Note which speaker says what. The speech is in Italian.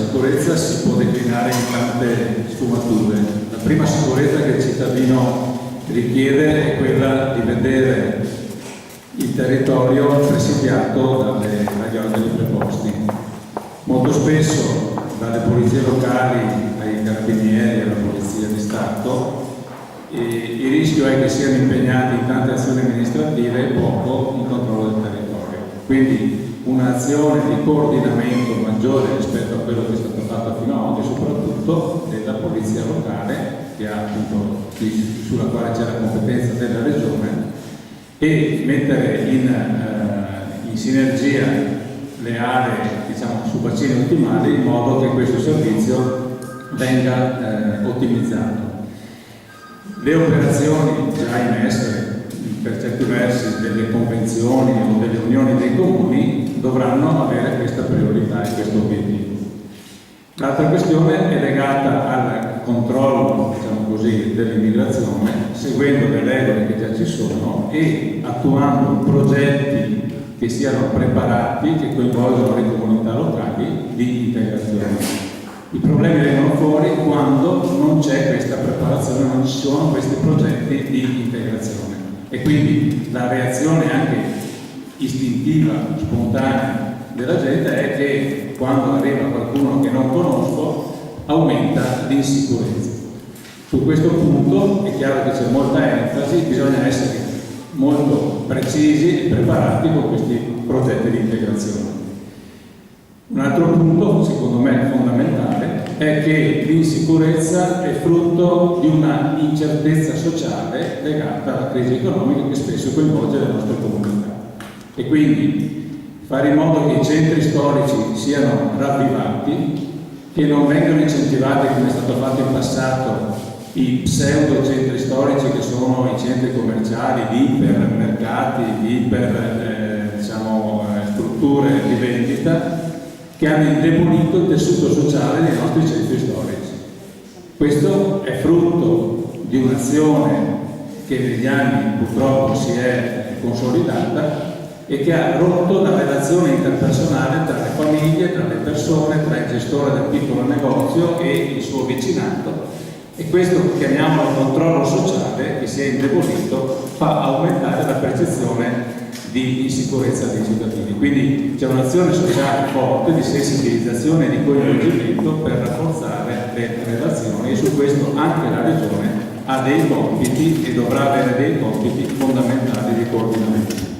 Speaker 1: sicurezza si può declinare in tante sfumature. La prima sicurezza che il cittadino richiede è quella di vedere il territorio presidiato dagli organi preposti. Molto spesso dalle polizie locali ai carabinieri, alla polizia di Stato, il rischio è che siano impegnati in tante azioni amministrative e poco in controllo del territorio. Quindi un'azione di coordinamento maggiore rispetto a quello che è stato fatto fino ad oggi, soprattutto della polizia locale, sulla quale c'è la competenza della regione, e mettere in sinergia le aree, diciamo, su bacini ottimali, in modo che questo servizio venga ottimizzato. Le operazioni già in essere, per certi versi delle convenzioni o delle unioni dei comuni, dovranno avere questa priorità e questo obiettivo. L'altra questione è legata al controllo, diciamo così, dell'immigrazione, seguendo le regole che già ci sono e attuando progetti che siano preparati, che coinvolgono le comunità locali di integrazione. I problemi vengono fuori quando non c'è questa preparazione, non ci sono questi progetti di integrazione, e quindi la reazione anche istintiva, spontanea della gente è che quando arriva qualcuno che non conosco aumenta l'insicurezza. Su questo punto è chiaro che c'è molta enfasi, bisogna essere molto precisi e preparati con questi progetti di integrazione. Un altro punto, secondo me fondamentale, è che l'insicurezza è frutto di una incertezza sociale legata alla crisi economica che spesso coinvolge le nostre comunità. E quindi fare in modo che i centri storici siano ravvivati, che non vengano incentivati, come è stato fatto in passato, i pseudo centri storici che sono i centri commerciali di ipermercati, di strutture di vendita, che hanno indebolito il tessuto sociale dei nostri centri storici. Questo è frutto di un'azione che negli anni purtroppo si è consolidata e che ha rotto la relazione interpersonale tra le famiglie, tra le persone, tra il gestore del piccolo negozio e il suo vicinato, e questo, chiamiamolo controllo sociale, che si è indebolito, fa aumentare la percezione di insicurezza dei cittadini. Quindi c'è un'azione sociale forte di sensibilizzazione e di coinvolgimento per rafforzare le relazioni, e su questo anche la Regione ha dei compiti e dovrà avere dei compiti fondamentali di coordinamento.